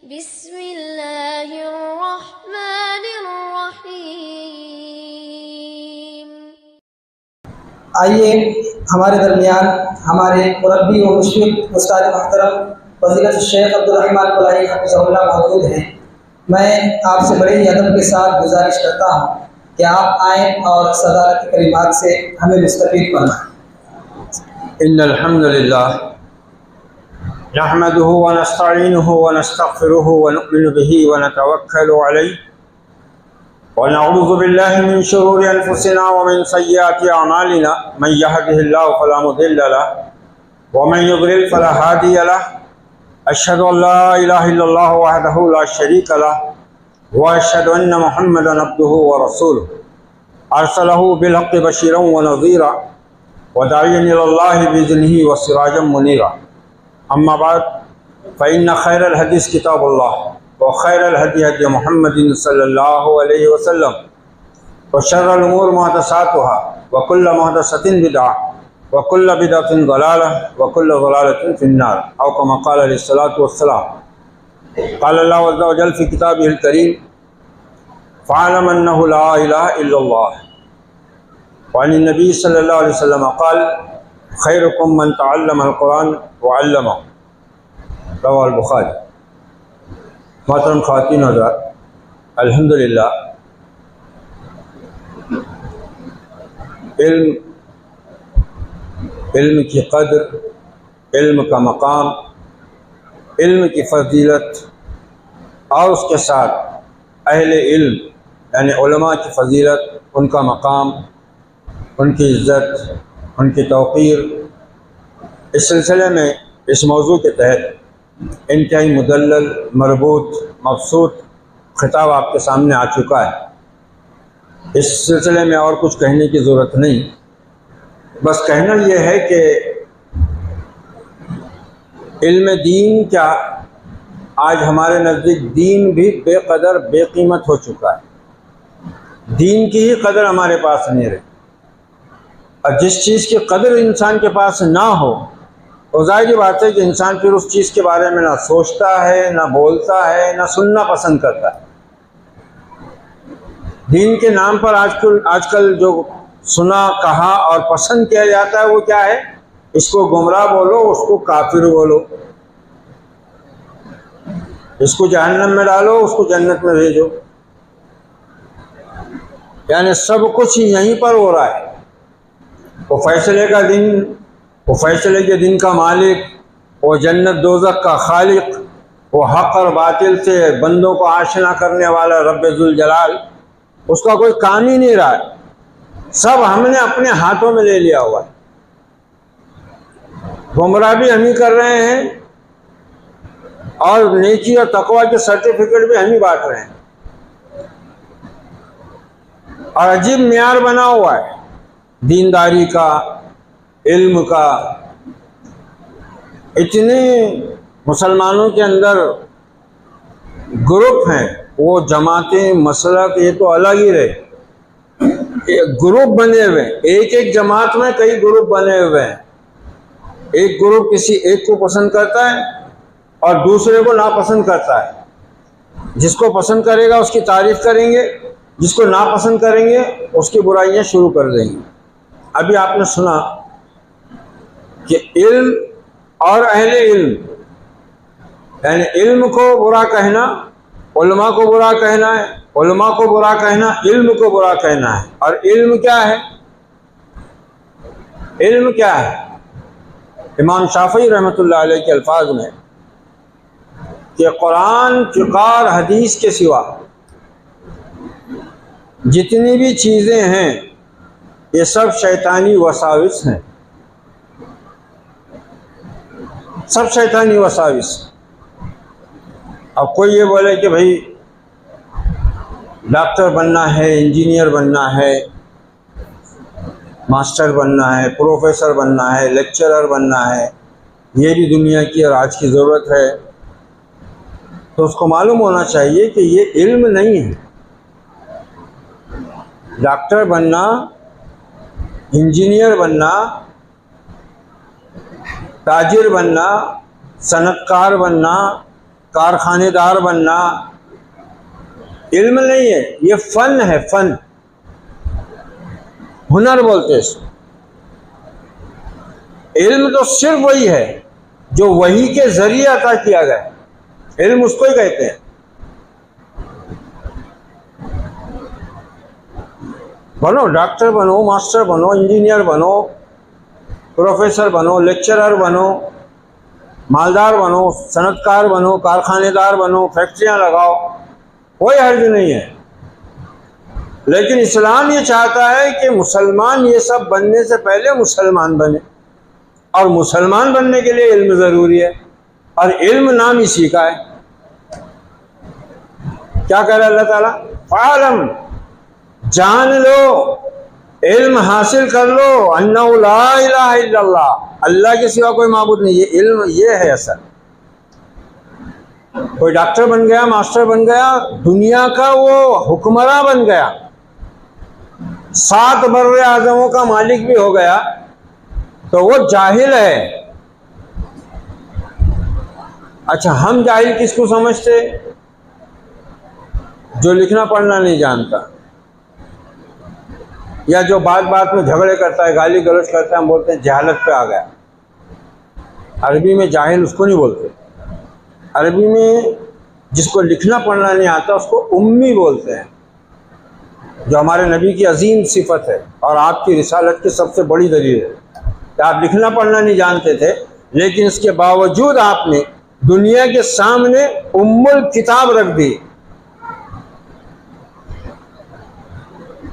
बिस्मिल्लाहिर्रहमानिर्रहीम। आइए हमारे दरमियान हमारे मुरब्बी व मुशफ़िक़ उस्ताद मोहतरम फ़ज़ीलत शेख अब्दुल रहमान कुलैनी हफ़िज़हुल्लाह मौजूद हैं। मैं आपसे बड़े ही अदब के साथ गुजारिश करता हूँ कि आप आएँ और सदारत की कलिमात से हमें मुस्तफ़ीद फरमाएँ। इन्नल हम्दुलिल्लाह नहमदुहु व नस्तईनुहु व नस्तग़फिरुहु व नु'मिनु बिही व नतवक्कलु अलैहि व नऊज़ु बिल्लाहि मिन शुरूरि अनफुसिना व मिन सय्यिआति अमालिना मन यहदिहिल्लाहु फला मुदिल्ल लहु व मन युद्लिल फला हादिय लहु अशहदु अन ला इलाहा इल्लल्लाह वहदहु ला शरीक लहु व अशहदु अन्न मुहम्मदन अब्दुहु व रसूलुहु अरसलहु बिल हक़्क़ि बशीरन व नज़ीरा व दाइयन इलल्लाहि बिइज़निहि व सिराजम मुनीरा। अम्मा बाद फ़इन्न खैरल हदीस किताबुल्लाह व खैरल हदी हदी मुहम्मदिन सल्लल्लाहु अलैहि वसल्लम व शर्रल उमूर मुहदसातुहा व कुल्लु मुहदसतिन बिदअह व कुल्लु बिदअतिन ज़लालह व कुल्लु ज़लालतिन फिन्नार औ कमा क़ाल अलैहिस्सलातु वस्सलाम। क़ाल अल्लाहु अज़्ज़ा व जल फ़ी किताबिहिल करीम फ़अलम अन्नहु ला इलाहा इल्लल्लाह व अन नबी सल्लल्लाहु अलैहि वसल्लम क़ाल खैरुकुम मन तअल्लमल कुरान व अल्लमहु रवाहुल बुखारी। मोहतरम ख़वातीन और हज़रात, अल्हम्दुलिल्लाह इल्म की क़द्र, इल्म का मकाम, इल्म की फ़जीलत और उसके साथ अहले इल्म यानी उलमा की फ़जीलत, उनका मकाम, उनकी इज़्ज़त, उनकी तौक़ीर, इस सिलसिले में इस मौजू के तहत इंतहाई मुदल्लल, मरबूत, मबसूत खिताब आपके सामने आ चुका है। इस सिलसिले में और कुछ कहने की ज़रूरत नहीं, बस कहना यह है कि इल्म दीन क्या, आज हमारे नज़दीक दीन भी बेकदर बेकीमत हो चुका है। दीन की ही कदर हमारे पास नहीं रही, और जिस चीज़ की कदर इंसान के पास ना हो तो ज़ाहिर बात है कि इंसान फिर उस चीज़ के बारे में ना सोचता है, ना बोलता है, ना सुनना पसंद करता है। दीन के नाम पर आजकल जो सुना, कहा और पसंद किया जाता है वो क्या है? इसको गुमराह बोलो, उसको काफिर बोलो, इसको जहन्नम में डालो, उसको जन्नत में भेजो। यानी सब कुछ यहीं पर हो रहा है। वो फैसले का दिन, वो फैसले के दिन का मालिक, वो जन्नत दोज़ख का खालिक, वो हक़ और बातिल से बंदों को आशना करने वाला रब्बे ज़ुल जलाल, उसका कोई काम ही नहीं रहा है। सब हमने अपने हाथों में ले लिया हुआ है। गुमराह भी हम ही कर रहे हैं और नेकी और तकवा के सर्टिफिकेट भी हम ही बांट रहे हैं। और अजीब मियार बना हुआ है दीनदारी का, इल्म का। इतने मुसलमानों के अंदर ग्रुप हैं, वो जमातें, मसलक, ये तो अलग ही रहे, ग्रुप बने हुए हैं। एक एक जमात में कई ग्रुप बने हुए हैं। एक ग्रुप किसी एक को पसंद करता है और दूसरे को नापसंद करता है। जिसको पसंद करेगा उसकी तारीफ करेंगे, जिसको नापसंद करेंगे उसकी बुराइयां शुरू कर देंगे। अभी आपने सुना कि इल्म और अहले इल्म, यानी इल्म को बुरा कहना, उलमा को बुरा कहना है, उलमा को बुरा कहना, इल्म को बुरा कहना है। और इल्म क्या है? इल्म क्या है? इमाम शाफी रहमतुल्लाह अलैह के अल्फाज में कि कुरान, फिक़ह, हदीस के सिवा जितनी भी चीज़ें हैं ये सब शैतानी वसाविस हैं, सब शैतानी वसाविस। अब कोई ये बोले कि भाई डॉक्टर बनना है, इंजीनियर बनना है, मास्टर बनना है, प्रोफेसर बनना है, लेक्चरर बनना है, ये भी दुनिया की और आज की ज़रूरत है, तो उसको मालूम होना चाहिए कि ये इल्म नहीं है। डॉक्टर बनना, इंजीनियर बनना, ताजिर बनना, सनतकार बनना, कारखानेदार बनना इल्म नहीं है, ये फ़न है, फ़न, हुनर बोलते हैं इसको। इल्म तो सिर्फ वही है जो वही के जरिए अता किया गया, इल्म उसको ही कहते हैं। बनो, डॉक्टर बनो, मास्टर बनो, इंजीनियर बनो, प्रोफेसर बनो, लेक्चरर बनो, मालदार बनो, सनतकार बनो, कारखानेदार बनो, फैक्ट्रियां लगाओ, कोई हर्ज नहीं है। लेकिन इस्लाम ये चाहता है कि मुसलमान ये सब बनने से पहले मुसलमान बने, और मुसलमान बनने के लिए इल्म ज़रूरी है, और इल्म नाम इसी का है। क्या कह रहा है अल्लाह ताला? फ़अलम, जान लो, इल्म हासिल कर लो, अन्नहु ला इलाहा इल्लल्लाह, अल्लाह के सिवा कोई माबूद नहीं। ये इल्म ये है असल। कोई डॉक्टर बन गया, मास्टर बन गया, दुनिया का वो हुक्मरां बन गया, 7 बर्रे आज़मों का मालिक भी हो गया, तो वो जाहिल है। अच्छा, हम जाहिल किसको समझते? जो लिखना पढ़ना नहीं जानता, या जो बात बात में झगड़े करता है, गाली गलौज करता है, हम बोलते हैं जहालत पे आ गया। अरबी में जाहिल उसको नहीं बोलते, अरबी में जिसको लिखना पढ़ना नहीं आता उसको उम्मी बोलते हैं, जो हमारे नबी की अजीम सिफत है और आपकी रिसालत की सबसे बड़ी दलील है कि आप लिखना पढ़ना नहीं जानते थे, लेकिन इसके बावजूद आपने दुनिया के सामने उम्मुल किताब रख दी।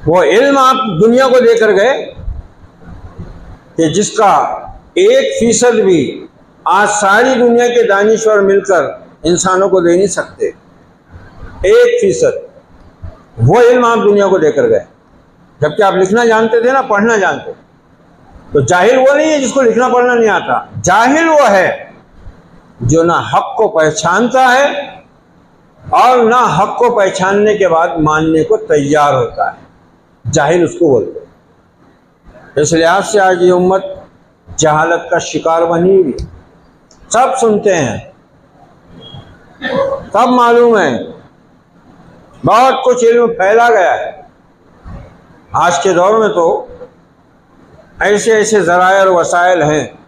वो इल्म आप दुनिया को देकर गए कि जिसका 1% भी आज सारी दुनिया के दानिश्वर मिलकर इंसानों को दे नहीं सकते। 1% वो इल्म आप दुनिया को देकर गए, जबकि आप लिखना जानते थे ना, पढ़ना जानते। तो जाहिल वो नहीं है जिसको लिखना पढ़ना नहीं आता, जाहिल वो है जो ना हक को पहचानता है और ना हक को पहचानने के बाद मानने को तैयार होता है, जाहिल उसको बोलते हैं। इस लिहाज से आज ये उम्मत जहालत का शिकार बनी हुई। सब सुनते हैं, सब मालूम है, बहुत कुछ इल्म फैला गया है। आज के दौर में तो ऐसे ऐसे ज़राए और वसाइल हैं,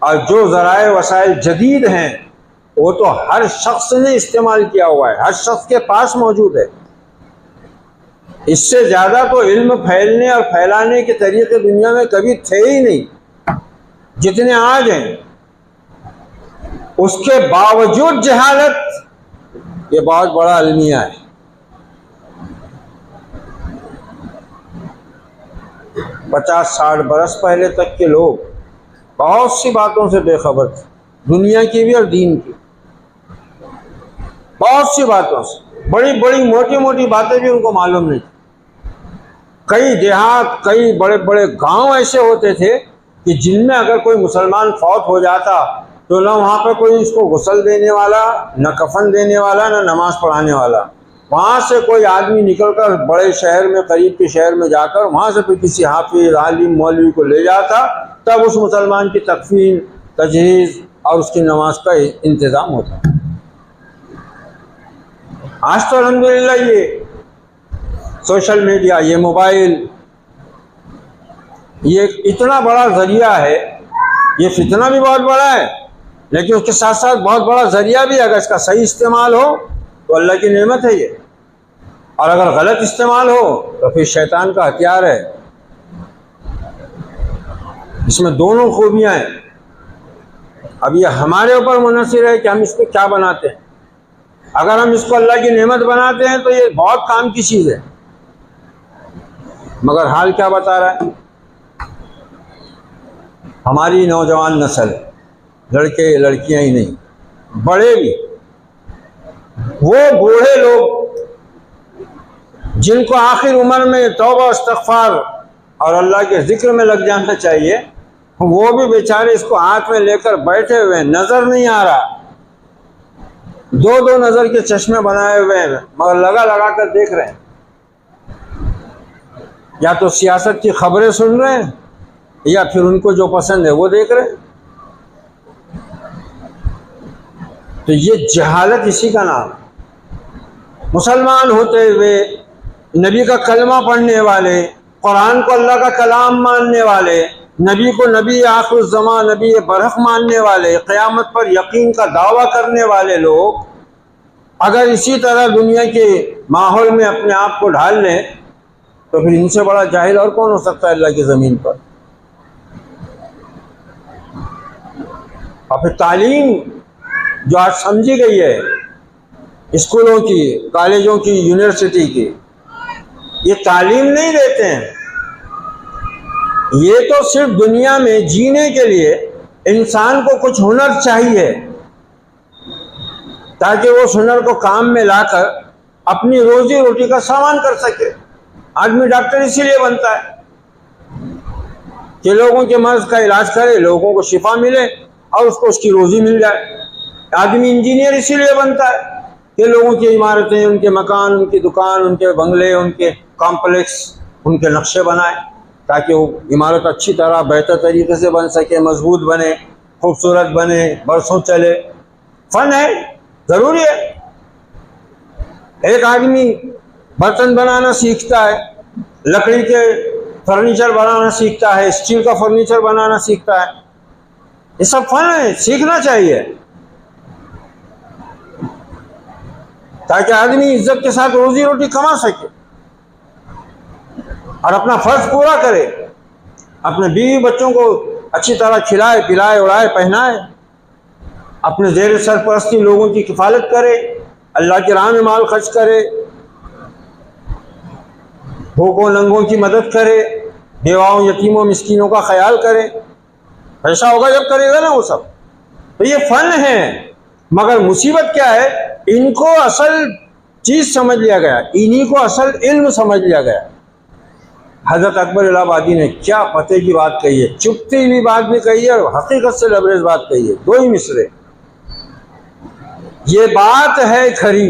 और जो ज़राए वसाइल जदीद हैं वो तो हर शख्स ने इस्तेमाल किया हुआ है, हर शख्स के पास मौजूद है। इससे ज़्यादा तो इल्म फैलने और फैलाने के तरीके दुनिया में कभी थे ही नहीं जितने आज हैं। उसके बावजूद जहालत, ये बहुत बड़ा अलमिया है। 50-60 बरस पहले तक के लोग बहुत सी बातों से बेखबर थे, दुनिया की भी और दीन की, बहुत सी बातों से, बड़ी बड़ी मोटी मोटी बातें भी उनको मालूम नहीं थी। कई देहात, कई बड़े बड़े गांव ऐसे होते थे कि जिनमें अगर कोई मुसलमान फौत हो जाता तो ना वहाँ पर कोई उसको गुस्ल देने वाला, न कफन देने वाला, न नमाज पढ़ाने वाला। वहाँ से कोई आदमी निकलकर बड़े शहर में, करीब के शहर में जाकर वहाँ से कोई किसी हाफिज, आलिम, मौलवी को ले जाता, तब उस मुसलमान की तकफीन, तजहीज़ और उसकी नमाज का इंतज़ाम होता। आज तो अल्हम्दुलिल्लाह ये सोशल मीडिया, ये मोबाइल, ये इतना बड़ा ज़रिया है। ये फितना भी बहुत बड़ा है, लेकिन उसके साथ साथ बहुत बड़ा ज़रिया भी है। अगर इसका सही इस्तेमाल हो तो अल्लाह की नेमत है ये, और अगर गलत इस्तेमाल हो तो फिर शैतान का हथियार है। इसमें दोनों खूबियाँ हैं। अब ये हमारे ऊपर मुनहसर है कि हम इसको क्या बनाते हैं। अगर हम इसको अल्लाह की नेमत बनाते हैं तो ये बहुत काम की चीज़ है, मगर हाल क्या बता रहा है हमारी नौजवान नस्ल, लड़के लड़कियां ही नहीं, बड़े भी, वो बूढ़े लोग जिनको आखिर उम्र में तौबा इस्तग़फ़ार और अल्लाह के ज़िक्र में लग जाना चाहिए, वो भी बेचारे इसको हाथ में लेकर बैठे हुए हैं, नज़र नहीं आ रहा। 2-2 नज़र के चश्मे बनाए हुए हैं, मगर लगा लगा कर देख रहे हैं। या तो सियासत की खबरें सुन रहे हैं, या फिर उनको जो पसंद है वो देख रहे हैं। तो ये जहालत इसी का नाम। मुसलमान होते हुए, नबी का कलमा पढ़ने वाले, कुरान को अल्लाह का कलाम मानने वाले, नबी को नबी आखिर ज़मा, नबी बरहक मानने वाले, क़यामत पर यकीन का दावा करने वाले लोग अगर इसी तरह दुनिया के माहौल में अपने आप को ढाल लें तो फिर इनसे बड़ा जाहिल और कौन हो सकता है अल्लाह की ज़मीन पर। और फिर तालीम जो आज समझी गई है स्कूलों की, कॉलेजों की, यूनिवर्सिटी की, ये तालीम नहीं देते हैं। ये तो सिर्फ दुनिया में जीने के लिए इंसान को कुछ हुनर चाहिए ताकि वो उस हुनर को काम में लाकर अपनी रोजी रोटी का सामान कर सके। आदमी डॉक्टर इसीलिए बनता है कि लोगों के मर्ज का इलाज करे, लोगों को शिफा मिले और उसको उसकी रोजी मिल जाए। आदमी इंजीनियर इसीलिए बनता है कि लोगों की इमारतें, उनके मकान, उनकी दुकान, उनके बंगले, उनके कॉम्प्लेक्स, उनके नक्शे बनाए ताकि वो इमारत अच्छी तरह बेहतर तरीके से बन सके, मजबूत बने, खूबसूरत बने, बरसों चले। फन है, ज़रूरी है। एक आदमी बर्तन बनाना सीखता है, लकड़ी के फर्नीचर बनाना सीखता है, स्टील का फर्नीचर बनाना सीखता है, ये सब फन है, सीखना चाहिए ताकि आदमी इज्जत के साथ रोजी रोटी कमा सके और अपना फर्ज पूरा करे, अपने बीवी बच्चों को अच्छी तरह खिलाए, पिलाए, उड़ाए, पहनाए, अपने ज़ेर सरपरस्ती लोगों की किफ़ालत करे, अल्लाह की राह में माल खर्च करे, भूखों नंगों की मदद करे, बेवाओं, यतीमों, मिस्कीनों का ख्याल करे। ऐसा होगा जब करेगा ना वो सब। तो ये फन है। मगर मुसीबत क्या है, इनको असल चीज़ समझ लिया गया, इन्हीं को असल इल्म समझ लिया गया। हज़रत अकबर इलाहाबादी ने क्या पते की बात कही है, चुपती हुई बात भी कही है और हकीकत से लबरेज बात कही है, दो ही मिसरे। ये बात है खरी,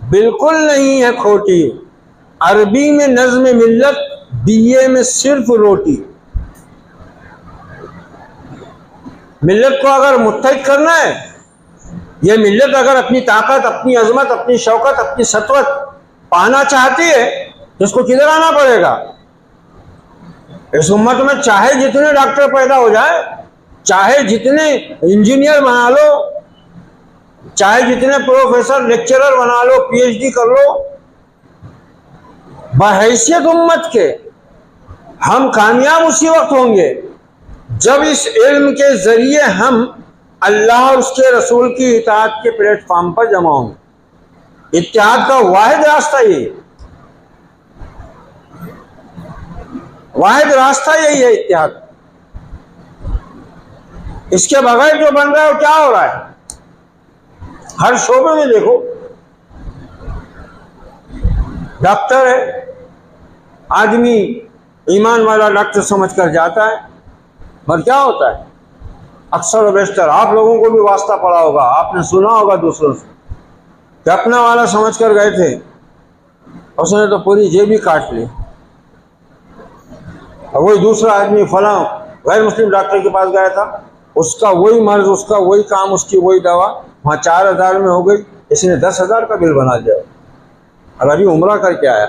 बिल्कुल नहीं है खोटी, अरबी में नज़्म मिल्लत, बीए में सिर्फ रोटी। मिल्लत को अगर मुत्तहिद करना है, ये मिल्लत अगर अपनी ताकत, अपनी अजमत, अपनी शौकत, अपनी सतवत पाना चाहती है तो इसको किधर आना पड़ेगा। इस उम्मत में चाहे जितने डॉक्टर पैदा हो जाए, चाहे जितने इंजीनियर बना लो, चाहे जितने प्रोफेसर लेक्चरर बना लो, पीएचडी कर लो, बहैसियत उम्मत के हम कामयाब उसी वक्त होंगे जब इस इल्म के जरिए हम अल्लाह और उसके रसूल की इताअत के प्लेटफॉर्म पर जमा होंगे। इत्तेहाद का वाहिद रास्ता यही, वाहिद रास्ता यही है इत्तेहाद। इसके बगैर जो बन रहा है वो क्या हो रहा है, हर शोबे में देखो। डॉक्टर है, आदमी ईमान वाला डॉक्टर समझ कर जाता है, मगर क्या होता है अक्सर और बेशतर, आप लोगों को भी वास्ता पड़ा होगा, आपने सुना होगा दूसरों से कि अपना वाला समझ कर गए थे, उसने तो पूरी जेब ही काट ली। और वही दूसरा आदमी फलां गैर मुस्लिम डॉक्टर के पास गया था, उसका वही मर्ज, उसका वही काम, उसकी वही दवा वहाँ 4000 में हो गई, इसने 10,000 का बिल बना दिया और अभी उम्रा करके आया।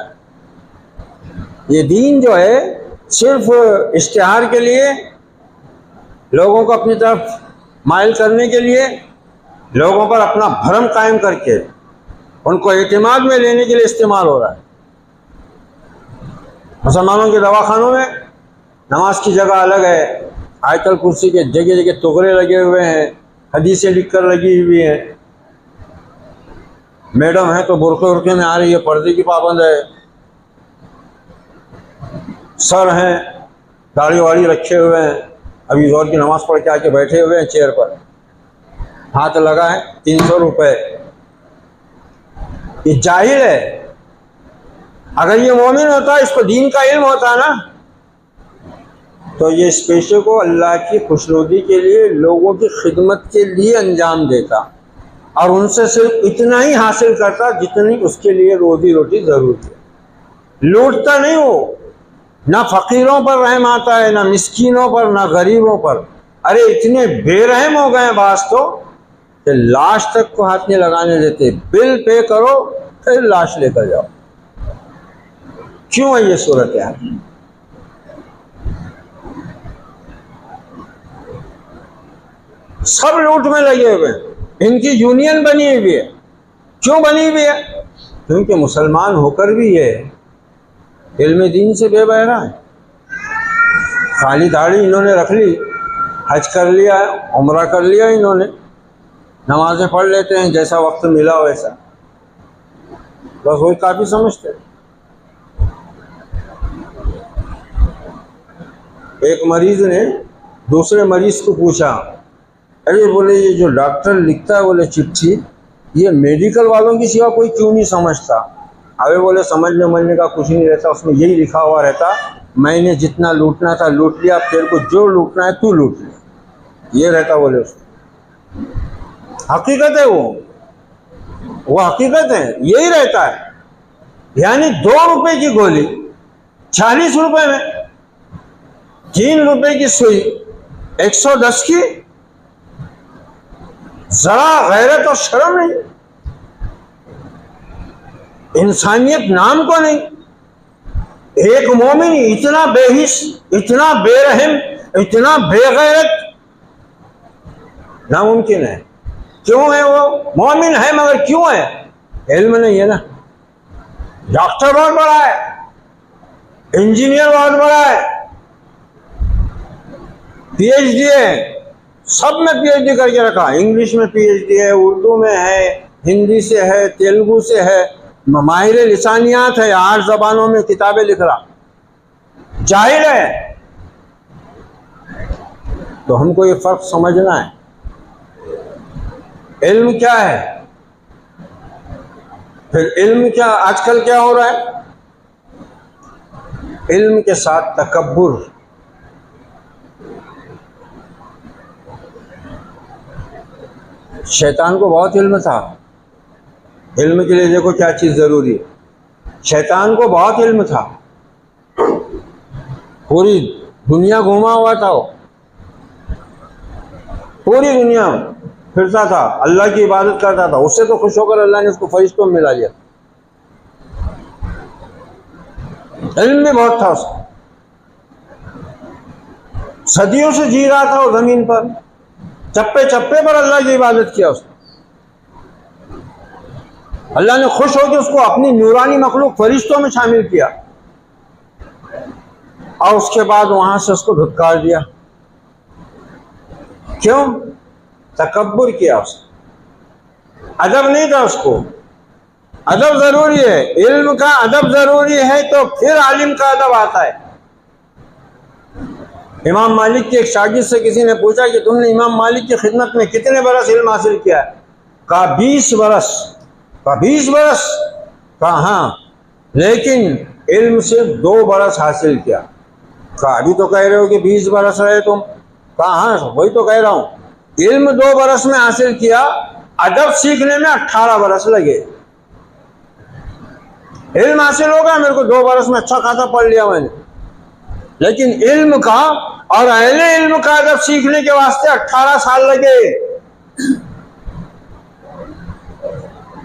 ये दीन जो है सिर्फ इश्तिहार के लिए, लोगों को अपनी तरफ माइल करने के लिए, लोगों पर अपना भरम कायम करके उनको एतमाद में लेने के लिए इस्तेमाल हो रहा है। मुसलमानों के दवाखानों में नमाज की जगह अलग है, आयतल कुर्सी के जगह जगह तुगरे लगे हुए हैं, हदीसें लिख कर लगी हुई हैं। मैडम है तो बुरके उर्के में आ रही है, पर्दे की पाबंद है। सर हैं, दाढ़ी वाड़ी रखे हुए हैं, अभी जोर की नमाज पढ़ के आके बैठे हुए हैं चेयर पर, हाथ लगा है 300 रुपये। ये जाहिल है। अगर ये मोमिन होता, इसको दीन का इल्म होता ना, तो ये इस पेशे को अल्लाह की खुशनुदी के लिए, लोगों की खिदमत के लिए अंजाम देता और उनसे सिर्फ इतना ही हासिल करता जितनी उसके लिए रोजी रोटी ज़रूरी है। लूटता नहीं हो, ना फ़कीरों पर रहम आता है, ना मिस्कीनों पर, ना गरीबों पर। अरे इतने बेरहम हो गए बास तो कि लाश तक को हाथ नहीं लगाने देते, बिल पे करो फिर लाश लेकर जाओ। क्यों है ये सूरत यार? सब लूट में लगे हुए हैं, इनकी यूनियन बनी हुई है। क्यों बनी हुई है? क्योंकि मुसलमान होकर भी ये इल्म दीन से बेबहरा है। खाली दाढ़ी इन्होंने रख ली, हज कर लिया, उम्रा कर लिया इन्होंने, नमाजें पढ़ लेते हैं जैसा वक्त मिला वैसा, बस वही काफ़ी समझते हैं। एक मरीज ने दूसरे मरीज को पूछा, अरे बोले ये जो डॉक्टर लिखता है बोले चिट्ठी, ये मेडिकल वालों की सिवा कोई क्यों नहीं समझता? अरे बोले समझने समझने का कुछ नहीं रहता, उसमें यही लिखा हुआ रहता, मैंने जितना लूटना था लूट लिया, अब तेरे को जो लूटना है तू लूट ले, ये रहता बोले उसमें। हकीकत है वो हकीकत है, यही रहता है। यानी 2 रुपए की गोली 40 रुपए में, 3 रुपए की सुई 110 की, जरा गैरत और शर्म नहीं, इंसानियत नाम को नहीं। एक मोमिन इतना बेहिस, इतना बेरहम, इतना बेगैरत नामुमकिन है। क्यों है? वो मोमिन है मगर क्यों है? इल्म नहीं है ना। डॉक्टर बहुत बड़ा है, इंजीनियर बहुत बड़ा है, पीएचडी है, सब में पीएचडी करके रखा, इंग्लिश में पीएचडी है, उर्दू में है, हिंदी से है, तेलुगु से है, माहिर लिसानियात है, 8 ज़बानों में किताबें लिख रहा, जाहिर है। तो हमको ये फर्क समझना है। इल्म क्या है, फिर इल्म क्या, आजकल क्या हो रहा है? इल्म के साथ तकब्बुर। शैतान को बहुत इल्म था, इल्म के लिए देखो क्या चीज़ ज़रूरी है। शैतान को बहुत इल्म था, पूरी दुनिया घूमा हुआ था वो, पूरी दुनिया फिरता था, अल्लाह की इबादत करता था। उससे तो खुश होकर अल्लाह ने उसको फरिश्तों में मिला लिया। इल्म भी बहुत था उसको, सदियों से जी रहा था वो ज़मीन पर, चप्पे चप्पे पर अल्लाह की इबादत किया उसने। अल्लाह ने खुश होकर उसको अपनी नूरानी मखलूक फरिश्तों में शामिल किया और उसके बाद वहां से उसको धुतकार दिया। क्यों? तकब्बुर किया उसने, अदब नहीं था उसको। अदब जरूरी है, इल्म का अदब जरूरी है, तो फिर आलिम का अदब आता है। इमाम मालिक के एक शागिर्द से किसी ने पूछा कि तुमने इमाम मालिक की खिदमत में कितने बरस इल्म हासिल किया है? कहा 20 बरस। कहा 20 बरस? कहा हाँ, लेकिन इल्म से 2 बरस हासिल किया। कहा अभी तो कह रहे हो कि 20 बरस रहे तुम? कहा हाँ वही तो कह रहा हूँ, इल्म 2 बरस में हासिल किया, अदब सीखने में 18 बरस लगे। इल्म हासिल होगा, मेरे को 2 बरस में अच्छा खासा पढ़ लिया मैंने, लेकिन इल्म का और अहले इल्म का अदब सीखने के वास्ते 18 साल लगे।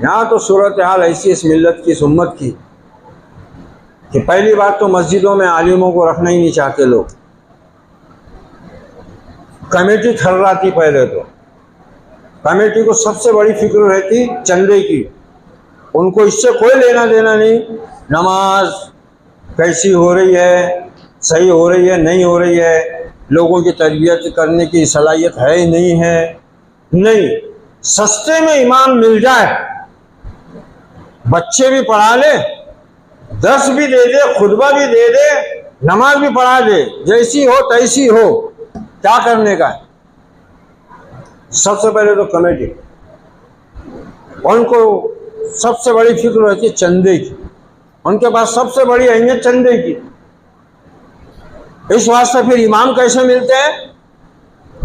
यहाँ तो सूरत हाल ऐसी इस मिल्लत की, इस उम्मत की, कि पहली बात तो मस्जिदों में आलिमों को रखना ही नहीं चाहते लोग। कमेटी थर्राती, पहले तो कमेटी को सबसे बड़ी फिक्र रहती चंदे की, उनको इससे कोई लेना देना नहीं, नमाज कैसी हो रही है, सही हो रही है नहीं हो रही है, लोगों की तरबियत करने की सलाहियत है नहीं है, नहीं, सस्ते में इमाम मिल जाए, बच्चे भी पढ़ा ले, दर्स भी दे दे, खुतबा भी दे दे, नमाज भी पढ़ा दे, जैसी हो तैसी हो, क्या करने का है? सबसे पहले तो कमेटी, उनको सबसे बड़ी फिक्र रहती है चंदे की, उनके पास सबसे बड़ी अहमियत चंदे की। इस वास्ते फिर इमाम कैसे मिलते हैं?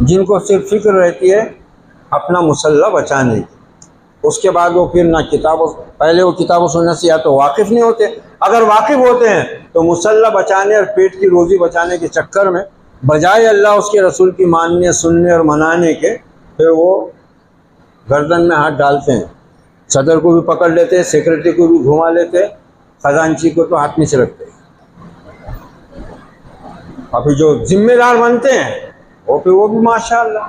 जिनको सिर्फ फिक्र रहती है अपना मुसल्ला बचाने की। उसके बाद वो फिर ना किताबों, पहले वो किताबों सुनने से या तो वाकिफ़ नहीं होते, अगर वाकिफ़ होते हैं तो मुसल्ला बचाने और पेट की रोज़ी बचाने के चक्कर में बजाय अल्लाह उसके रसूल की मानने, सुनने और मनाने के, फिर वो गर्दन में हाथ डालते हैं, सदर को भी पकड़ लेते हैं, सेक्रेटरी को भी घुमा लेते हैं, खजांची को तो हाथ में से रखते हैं। अभी जो जिम्मेदार बनते हैं वो भी माशाअल्लाह।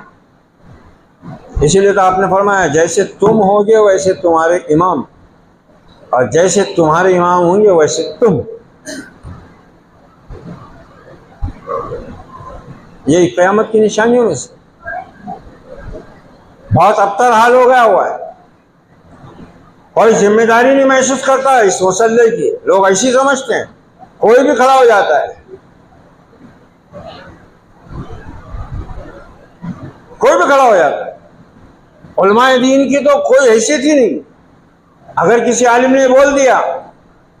इसीलिए तो आपने फरमाया जैसे तुम होगे वैसे तुम्हारे इमाम, और जैसे तुम्हारे इमाम होंगे वैसे तुम। यही क़यामत की निशानियों में से। बहुत अबतर हाल हो गया हुआ है, कोई जिम्मेदारी नहीं महसूस करता है इस मसले की। लोग ऐसी समझते हैं कोई भी खड़ा हो जाता है, कोई भी खड़ा हो जाता है। उलमाए दीन की तो कोई हैसियत ही नहीं। अगर किसी आलिम ने बोल दिया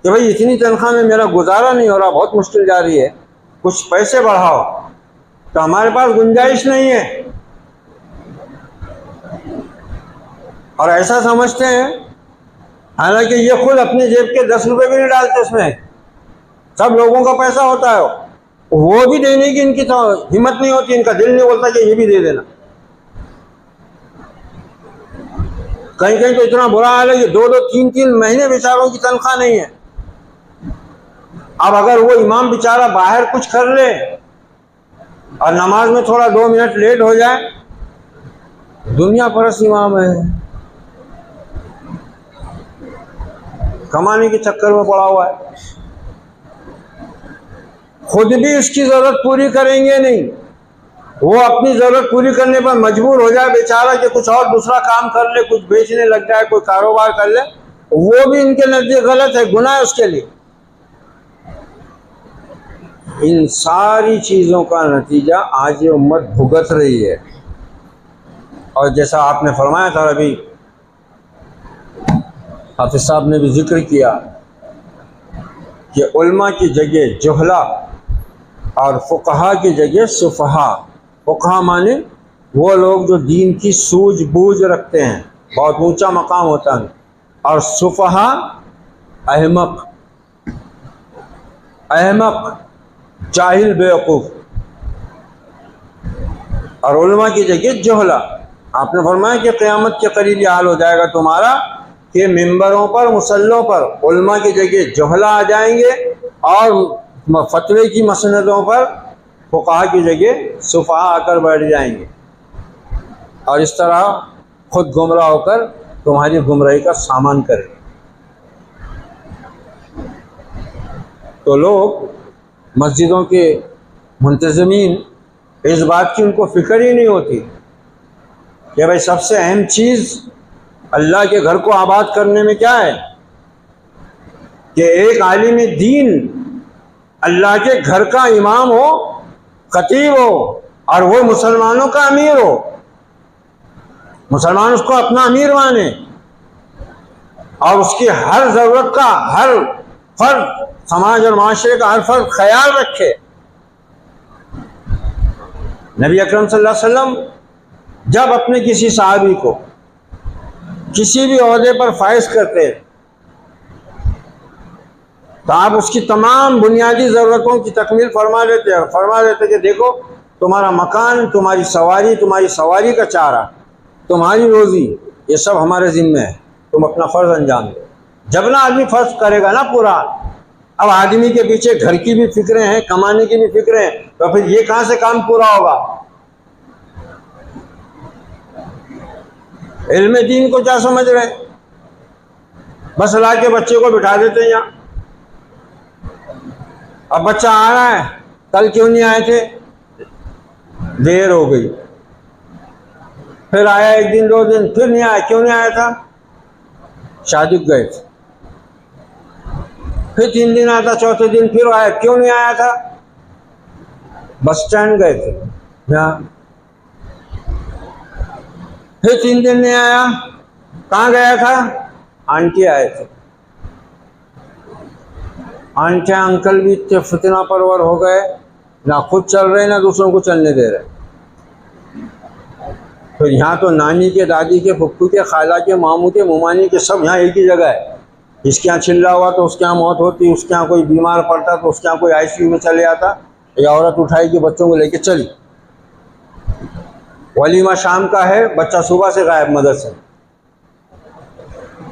कि भाई इतनी तनख्वाह में मेरा गुजारा नहीं हो रहा, बहुत मुश्किल जा रही है, कुछ पैसे बढ़ाओ, तो हमारे पास गुंजाइश नहीं है। और ऐसा समझते हैं, हालांकि ये खुद अपनी जेब के 10 रुपए भी नहीं डालते उसमें, सब लोगों का पैसा होता है, वो भी देने की इनकी तो हिम्मत नहीं होती, इनका दिल नहीं बोलता कि ये भी दे देना। कहीं कहीं तो इतना बुरा हाल है कि 2-2, 3-3 महीने बेचारों की तनख्वाह नहीं है। अब अगर वो इमाम बेचारा बाहर कुछ कर ले और नमाज में थोड़ा 2 मिनट लेट हो जाए, दुनिया परस्त इमाम है, कमाने के चक्कर में पड़ा हुआ है, खुद भी इसकी जरूरत पूरी करेंगे नहीं, वो अपनी जरूरत पूरी करने पर मजबूर हो जाए बेचारा कि कुछ और दूसरा काम कर ले, कुछ बेचने लग जाए, कोई कारोबार कर ले, वो भी इनके नजदीक गलत है, गुनाह है उसके लिए। इन सारी चीजों का नतीजा आज ये उम्मत भुगत रही है। और जैसा आपने फरमाया था, अभी हाफिज साहब ने भी जिक्र किया कि उल्मा की जगह जुहला और फुकहा की जगह सुफहा। फुकहा माने वो लोग जो दीन की सूझबूझ रखते हैं, बहुत ऊंचा मकाम होता है, और सुफहा अहमक, जाहिल, बेवकूफ़। और उलमा की जगह जुहला। आपने फरमाया कि क़यामत के करीब ये हाल हो जाएगा तुम्हारा कि मिंबरों पर, मुसल्लों पर उलमा की जगह जुहला आ जाएंगे और फतवे की मसनदों पर फुक़हा की जगह सुफ़हा आकर बैठ जाएंगे, और इस तरह खुद गुमराह होकर तुम्हारी गुमराही का सामान करेंगे। तो लोग मस्जिदों के मुंतज़मीन इस बात की उनको फ़िक्र ही नहीं होती कि भाई सबसे अहम चीज़ अल्लाह के घर को आबाद करने में क्या है कि एक आलिम दीन अल्लाह के घर का इमाम हो, खतीब हो, और वो मुसलमानों का अमीर हो, मुसलमान उसको अपना अमीर माने और उसकी हर ज़रूरत का हर फर्द, समाज और माशरे का हर फर्द ख्याल रखे। नबी अकरम सल्लल्लाहु अलैहि वसल्लम जब अपने किसी सहाबी को किसी भी ओहदे पर फाइज करते तो आप उसकी तमाम बुनियादी ज़रूरतों की तकमील फरमा देते और फरमा देते कि देखो तुम्हारा मकान, तुम्हारी सवारी का चारा, तुम्हारी रोज़ी, ये सब हमारे ज़िम्मे है, तुम अपना फ़र्ज़ अंजाम दो। जब ना आदमी फ़र्ज़ करेगा ना पूरा, अब आदमी के पीछे घर की भी फिक्रें हैं, कमाने की भी फिक्रें हैं, तो फिर ये कहाँ से काम पूरा होगा। इल्म दीन को क्या समझ रहे, बस ला के बच्चे को बिठा देते हैं यहाँ। अब बच्चा आ रहा है, कल क्यों नहीं आए थे, देर हो गई, फिर आया 1 दिन 2 दिन, फिर नहीं आया, क्यों नहीं आया था, शादी गए थे, फिर 3 दिन आया था, चौथे दिन फिर आया, क्यों नहीं आया था, बस स्टैंड गए थे यहाँ, फिर 3 दिन नहीं आया, कहाँ गया था, आंटी आए थे। आंटी अंकल भी इतने फितना परवर हो गए, ना खुद चल रहे ना दूसरों को चलने दे रहे। फिर यहाँ तो नानी के, दादी के, फुप्पू के, खाला के, मामू के, मुमानी के सब यहाँ एक ही जगह है। इसके यहाँ चिल्ला हुआ तो उसके यहाँ मौत होती, उसके यहाँ कोई बीमार पड़ता तो उसके यहाँ कोई ICU में चले जाता, ये औरत उठाई कि बच्चों को लेके चली। वलीमा शाम का है, बच्चा सुबह से गायब मदरसे,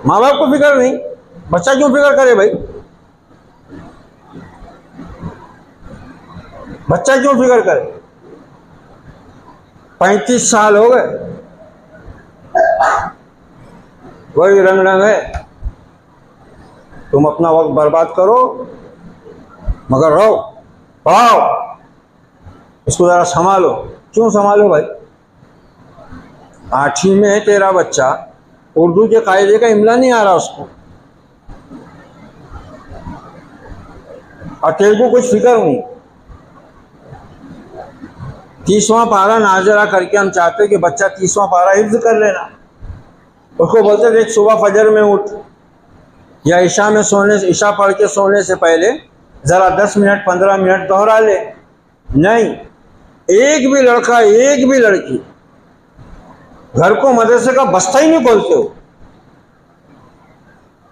माँ बाप को फिक्र नहीं, बच्चा क्यों फिक्र करे भाई? बच्चा क्यों फिक्र करे? 35 साल हो गए, वही रंग रंग है। तुम अपना वक्त बर्बाद करो, मगर रहो, पढ़ाओ, इसको जरा संभालो। क्यों संभालो भाई? 8वीं में है तेरा बच्चा, उर्दू के कायदे का इमला नहीं आ रहा उसको, और तेरे को कुछ फिक्र नहीं। 30वां पारा नाजरा करके हम चाहते कि बच्चा 30वां पारा हिफ्ज कर लेना। उसको बोलते थे सुबह फजर में उठ या ईशा में ईशा पढ़ के सोने से पहले ज़रा 10 मिनट 15 मिनट दोहरा ले। नहीं, एक भी लड़का एक भी लड़की घर को मदरसे का बस्ता ही नहीं खोलते हो।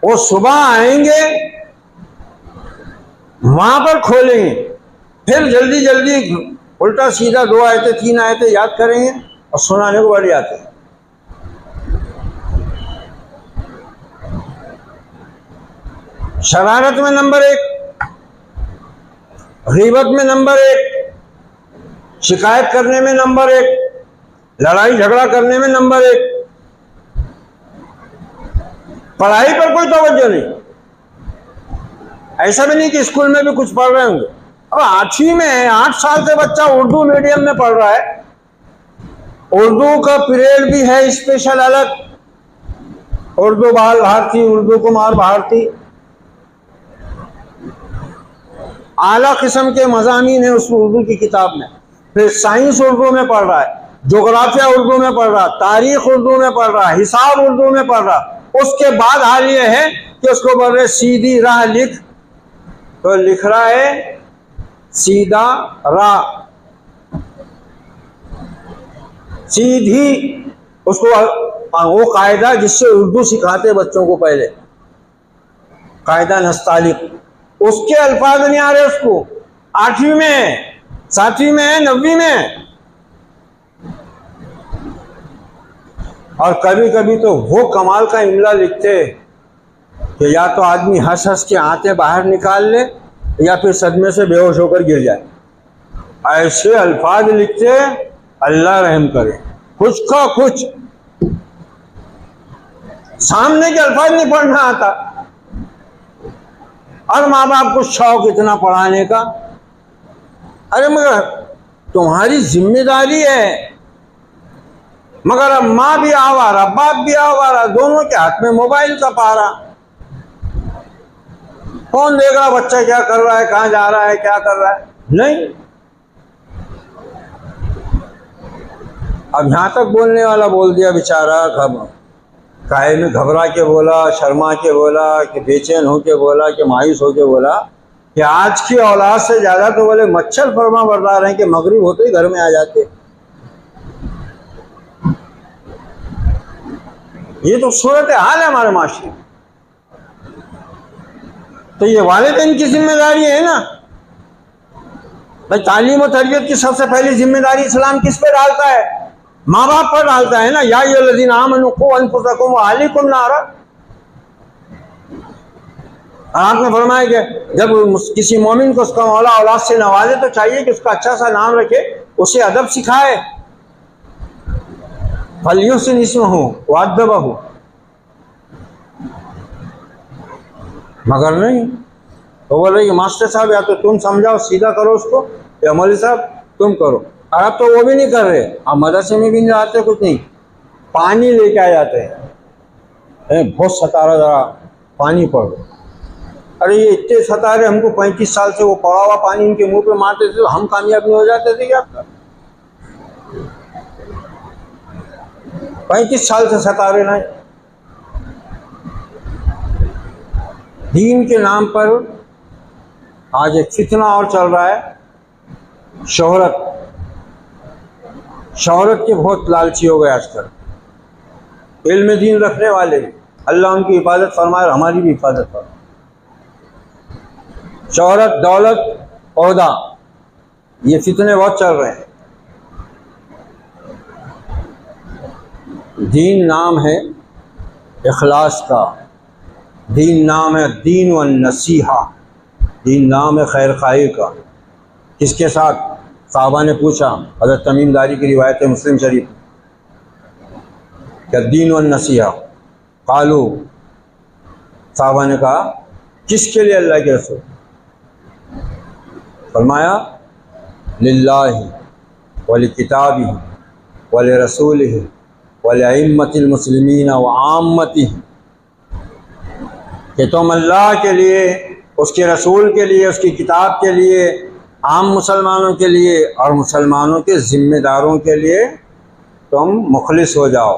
वो सुबह आएंगे, वहां पर खोलेंगे, फिर जल्दी जल्दी उल्टा सीधा 2 आयतें 3 आयतें याद करेंगे और सुनाने को बढ़ जाते हैं। शरारत में नंबर 1, गीबत में नंबर 1, शिकायत करने में नंबर 1, लड़ाई झगड़ा करने में नंबर 1, पढ़ाई पर कोई तवज्जो नहीं। ऐसा भी नहीं कि स्कूल में भी कुछ पढ़ रहे होंगे। अब 8वीं में है, 8 साल से बच्चा उर्दू मीडियम में पढ़ रहा है। उर्दू का पीरियड भी है स्पेशल अलग, उर्दू बाल भारती, उर्दू कुमार भारती, आला किस्म के मज़ामीन है उस उर्दू की किताब में। फिर साइंस उर्दू में पढ़ रहा है, जोग्राफिया उर्दू में पढ़ रहा, तारीख उर्दू में पढ़ रहा, हिसाब उर्दू में पढ़ रहा। उसके बाद हाल ये है कि उसको बोल रहे सीधी राह लिख, तो लिख रहा है सीधा राह, सीधी। उसको वो कायदा जिससे उर्दू सिखाते बच्चों को, पहले कायदा नस्तालिक, उसके अल्फाज नहीं आ रहे उसको। 8वीं में है, 7वीं में है, 9वीं में है। और कभी कभी तो वो कमाल का इमला लिखते कि या तो आदमी हंस हंस के आंतें बाहर निकाल ले या फिर सदमे से बेहोश होकर गिर जाए। ऐसे अल्फाज लिखते, अल्लाह रहम करे। कुछ का कुछ, सामने के अल्फाज नहीं पढ़ना आता, और माँ बाप को शौक इतना पढ़ाने का। अरे मगर तुम्हारी जिम्मेदारी है, मगर अब माँ भी आवारा, बाप भी आवारा, दोनों के हाथ में मोबाइल का पारा। कौन देख रहा बच्चा क्या कर रहा है, कहाँ जा रहा है, क्या कर रहा है? नहीं। अब यहां तक बोलने वाला बोल दिया बेचारा, काहे में घबरा के बोला, शर्मा के बोला, कि बेचैन होके बोला, कि मायूस होके बोला कि आज की औलाद से ज्यादा तो बोले मच्छर फरमा बरदार हैं कि मगरिब होते ही घर में आ जाते। ये तो सूरत हाल है हमारे माशरे। तो ये वालिदैन की जिम्मेदारी है ना भाई। तालीम और तरबियत की सबसे पहली जिम्मेदारी इस्लाम किस पे डालता है? माँ बाप पर डालता है ना। या अय्युहल्लज़ीना आमनू क़ू अनफुसकुम व अहलीकुम नारा। आपने फरमाया कि जब किसी मोमिन को उसका मौला औलाद से नवाजे तो चाहिए कि उसका अच्छा सा नाम रखे, उसे अदब सिखाए। फलयुहसिन इस्महू व अद्दबहू। मगर नहीं, तो बोल रही मास्टर साहब या तो तुम समझाओ, सीधा करो उसको, या मौलवी साहब तुम करो। और अब तो वो भी नहीं कर रहे। अब मदरसे में भी नहीं जाते, कुछ नहीं, पानी लेके आ जाते हैं। बहुत सता रहा, जरा पानी पढ़ो। अरे ये इतने सता रहे हमको, 35 साल से वो पड़ा हुआ पानी इनके मुंह पे मारते थे तो हम कामयाब नहीं हो जाते थे क्या? 35 साल से सता रहे ना। दीन के नाम पर आज एक फितना और चल रहा है, शोहरत। शोहरत के बहुत लालची हो गए आजकल। इल्म दीन रखने वाले, अल्लाह उनकी हिफाजत फरमाए और हमारी भी हिफाजत फरमाए। शोहरत, दौलत, ओहदा, ये फितने बहुत चल रहे हैं। दीन नाम है इखलास का, दीन नाम है दीन व नसीहा, दीन नाम है खैर खाई का। किसके साथ? साहबा ने पूछा, हज़रत तमीम दारी की रिवायत है मुस्लिम शरीफ, क्या दीन व नसीहा? कालू, साहबा ने कहा किसके लिए? अल्लाह के रसूल। फरमाया लिल्लाहि व लिकिताबिही व लिरसूलिही व लिअइम्मतिल मुस्लिमीन व आम्मतिही, कि तुम अल्लाह के लिए, उसके रसूल के लिए, उसकी किताब के लिए, आम मुसलमानों के लिए और मुसलमानों के ज़िम्मेदारों के लिए तुम मुखलिस हो जाओ।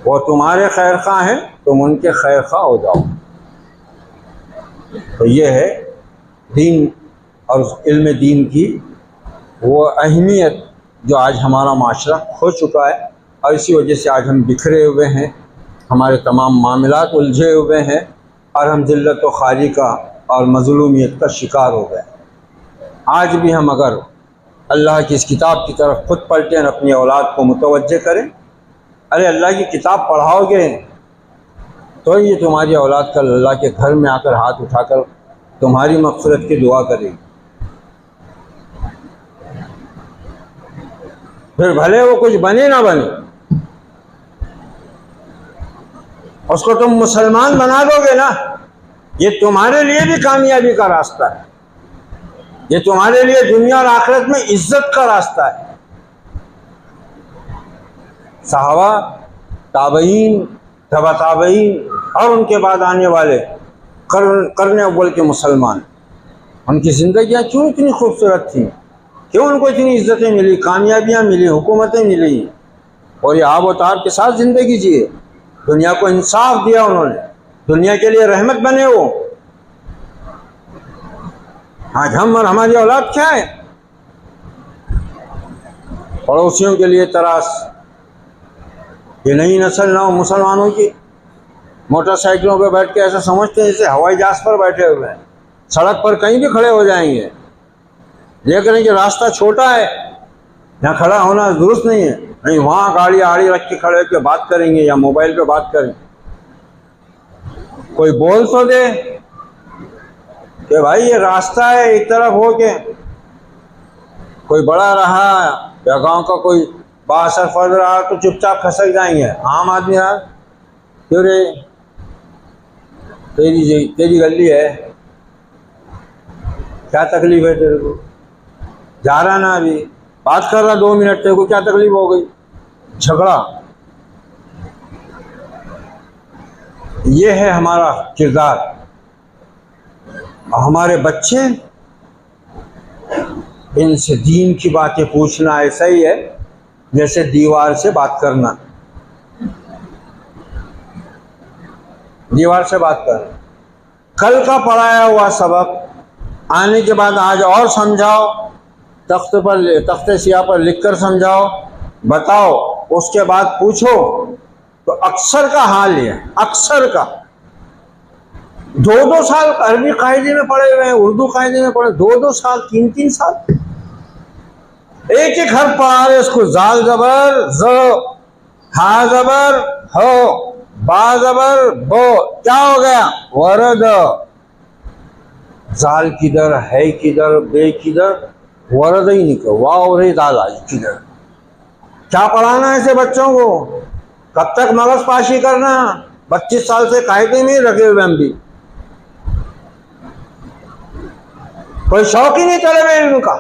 वो तुम्हारे खैर खा हैं, तुम उनके खैर खा हो जाओ। तो ये है दीन और इल्म दीन की वो अहमियत जो आज हमारा माशरा खो चुका है, और इसी वजह से आज हम बिखरे हुए हैं, हमारे तमाम मामलात उलझे हुए हैं और हम ज़िल्लत व खारी का और मज़लूमियत का शिकार हो गए। आज भी हम अगर अल्लाह की इस किताब की तरफ खुद पलटें और अपनी औलाद को मुतवज्जे करें, अरे अल्लाह की किताब पढ़ाओगे तो ये तुम्हारी औलाद कल अल्लाह के घर में आकर हाथ उठाकर तुम्हारी मग़फ़िरत की दुआ करेगी। फिर भले वो कुछ बने ना बने, उसको तुम मुसलमान बना दोगे ना, ये तुम्हारे लिए भी कामयाबी का रास्ता है, ये तुम्हारे लिए दुनिया और आखिरत में इज्जत का रास्ता है। सहाबा, ताबईन, तबा ताबईन और उनके बाद आने वाले करने अव्वल के मुसलमान, उनकी ज़िंदगियाँ क्यों इतनी खूबसूरत थीं? क्यों उनको इतनी इज्जतें मिली, कामयाबियाँ मिली, हुकूमतें मिली, और ये आब व ताब के साथ ज़िंदगी जिए। दुनिया को इंसाफ दिया उन्होंने, दुनिया के लिए रहमत बने वो। आज हम और हमारी औलाद क्या है? पड़ोसियों के लिए तरास। ये नई नस्ल ना हो मुसलमानों की, मोटरसाइकिलों पर बैठ के ऐसा समझते हैं जैसे हवाई जहाज पर बैठे हुए हैं, सड़क पर कहीं भी खड़े हो जाएंगे। देख रहे हैं कि रास्ता छोटा है, यहाँ खड़ा होना दुरुस्त नहीं है, नहीं वहाँ गाड़ी आड़ी रख के खड़े होकर बात करेंगे या मोबाइल पे बात करें। कोई बोल तो दे कि भाई ये रास्ता है, एक तरफ हो के कोई बड़ा रहा या गांव का कोई बासर फर्द रहा तो चुपचाप खसक जाएंगे। आम आदमी यार क्यों रे, तेरी गली है, क्या तकलीफ है तेरे को? जा रहा ना, अभी बात कर रहा 2 मिनट, तेरे को क्या तकलीफ हो गई? झगड़ा। ये है हमारा किरदार। और हमारे बच्चे, इनसे दीन की बातें पूछना ऐसा ही है जैसे दीवार से बात करना। दीवार से बात करना, कल का पढ़ाया हुआ सबक आने के बाद आज और समझाओ, तख्ते सियाह पर लिखकर समझाओ, बताओ, उसके बाद पूछो, तो अक्सर का हाल ये, अक्सर का 2-2 साल अरबी कायदे में पढ़े हुए हैं, उर्दू कायदे में पढ़े, 2-2 साल, 3-3 साल एक एक हर्फ पढ़ा रहे उसको। जाल जबर ज, हा जबर हो, बा जबर बो, क्या हो गया? वरद। जाल किधर, है किधर, बे किधर, वरद ही निकल, वाह और दाल आई किधर। क्या पढ़ाना है ऐसे बच्चों को? कब तक मगज पाशी करना? 25 साल से कायदे में रखे हुए हम भी, कोई शौक ही नहीं चले हुए इल्म का।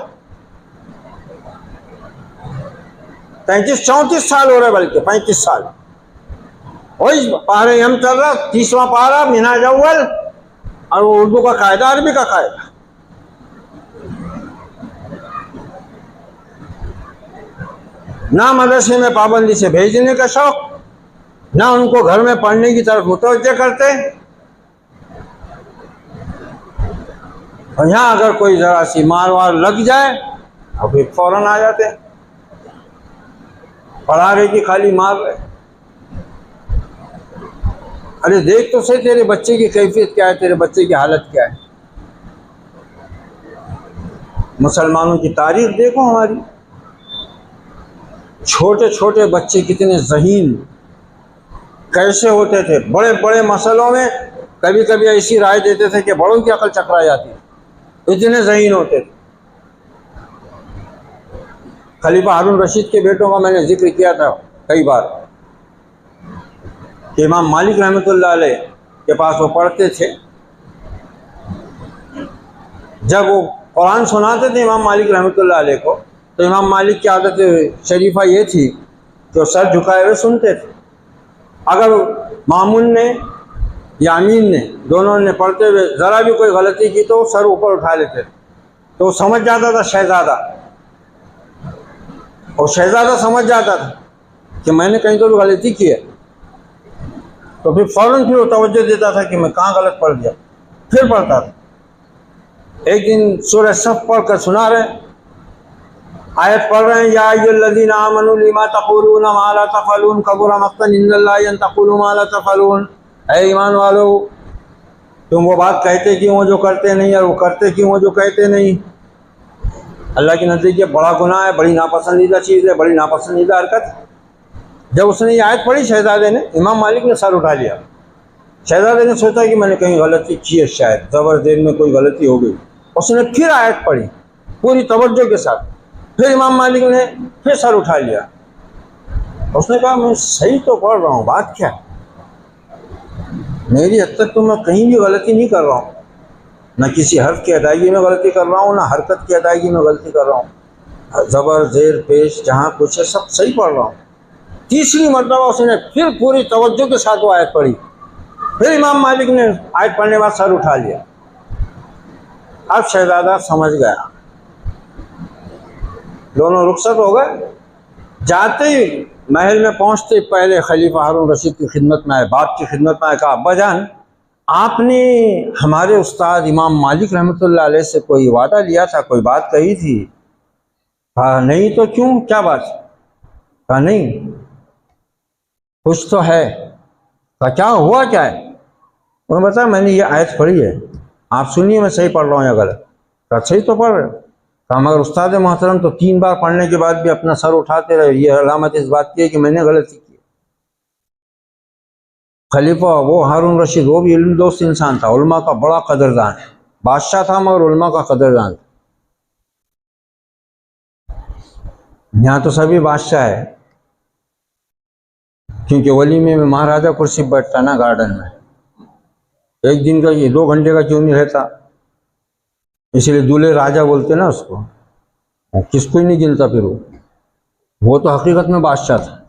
33-34 साल हो रहे, बल्कि 35 साल। वही पारे हम चल रहा, 30वां पारा मिनाज अव्वल, और वो उर्दू का कायदा, अरबी का कायदा। ना मदरसे में पाबंदी से भेजने का शौक, ना उनको घर में पढ़ने की तरफ मुतवज्जे करते। और यहाँ अगर कोई जरा सी मार वार लग जाए तो फिर फौरन आ जाते, पढ़ा रहे कि खाली मार रहे। अरे देख तो सही तेरे बच्चे की कैफियत क्या है, तेरे बच्चे की हालत क्या है। मुसलमानों की तारीख देखो हमारी, छोटे छोटे बच्चे कितने ज़हीन कैसे होते थे, बड़े बड़े मसलों में कभी कभी ऐसी राय देते थे कि बड़ों की अकल चकरा जाती, इतने ज़हीन होते थे। खलीफा हारून रशीद के बेटों का मैंने जिक्र किया था कई बार कि इमाम मालिक रहमतुल्लाह अलैह के पास वो पढ़ते थे। जब वो कुरान सुनाते थे इमाम मालिक रहमतुल्लाह अलैह को, तो इमाम मालिक की आदत शरीफा ये थी कि वो सर झुकाए हुए सुनते थे। अगर मामून ने या अमीन ने, दोनों ने पढ़ते हुए ज़रा भी कोई गलती की तो सर ऊपर उठा लेते थे। तो वो समझ जाता था शहज़ादा, और शहज़ादा समझ जाता था कि मैंने कहीं तो भी गलती की है, तो फिर फ़ौरन फिर वो तवज्जो देता था कि मैं कहाँ गलत पढ़ दिया, फिर पढ़ता था। एक दिन सूरह सफ पढ़ कर सुना रहे, आयत पढ़ रहे हैं, या अय्युहल्लज़ीना आमनू लिमा तक़ूलूना मा ला तफ़अलून कबुरा मक़्तन इंदल्लाहि अन तक़ूलू मा ला तफ़अलून। ऐ ईमान वालो, तुम वो बात कहते क्यों हो जो करते नहीं, और वो करते क्यों हो जो कहते नहीं। अल्लाह के नज़दीक ये बड़ा गुनाह है, बड़ी नापसंदीदा चीज़ है, बड़ी नापसंदीदा हरकत। जब उसने ये आयत पढ़ी शहज़ादे ने, इमाम मालिक ने सर उठा लिया। शहज़ादे ने सोचा कि मैंने कहीं गलती की है, शायद ज़बर देर में कोई गलती हो गई। उसने फिर आयत पढ़ी पूरी तवज्जो के साथ, फिर इमाम मालिक ने फिर सर उठा लिया। उसने कहा मैं सही तो पढ़ रहा हूँ, बात क्या है, मेरी हद तक तो मैं कहीं भी गलती नहीं कर रहा हूँ, न किसी हर्फ की अदायगी में गलती कर रहा हूँ, ना हरकत की अदायगी में गलती कर रहा हूँ, ज़बर ज़ेर पेश जहाँ कुछ है सब सही पढ़ रहा हूँ। तीसरी मरतबा उसने फिर पूरी तवज्जो के साथ वो आयत पढ़ी, फिर इमाम मालिक ने आयत पढ़ने के बाद सर उठा लिया। अब शहज़ादा समझ गया, दोनों रुखसत हो गए। जाते ही महल में पहुंचते पहले खलीफा हारून रशीद की खिदमत में आए, बाप की खिदमत में आए, कहा अब्बा जान, आपने हमारे उस्ताद इमाम मालिक रहमतुल्लाह अलैह से कोई वादा लिया था, कोई बात कही थी। कहा नहीं, तो क्यों, क्या बात। कहा नहीं, कुछ तो है। कहा क्या हुआ, क्या है। उन्होंने बताया मैंने ये आयत पढ़ी है, आप सुनिए मैं सही पढ़ रहा हूँ या गलत। कहा सही तो पढ़ रहे हो। कहा मगर उस्ताद मोहतरम तो 3 बार पढ़ने के बाद भी अपना सर उठाते रहे, ये अलामत इस बात की है कि मैंने गलती की। खलीफा वो हारून रशीद, वो भी इल्म दोस्त इंसान था, उलमा का बड़ा कदरदान, बादशाह था मगर उलमा का कदरदान। यहाँ तो सभी बादशाह है, क्योंकि वलीमे में महाराजा कुर्सी बैठता ना गार्डन में, एक दिन का ये 2 घंटे का क्यों नहीं रहता, इसलिए दूल्हे राजा बोलते ना उसको, किसको ही नहीं गिनता। फिर वो तो हकीकत में बादशाह था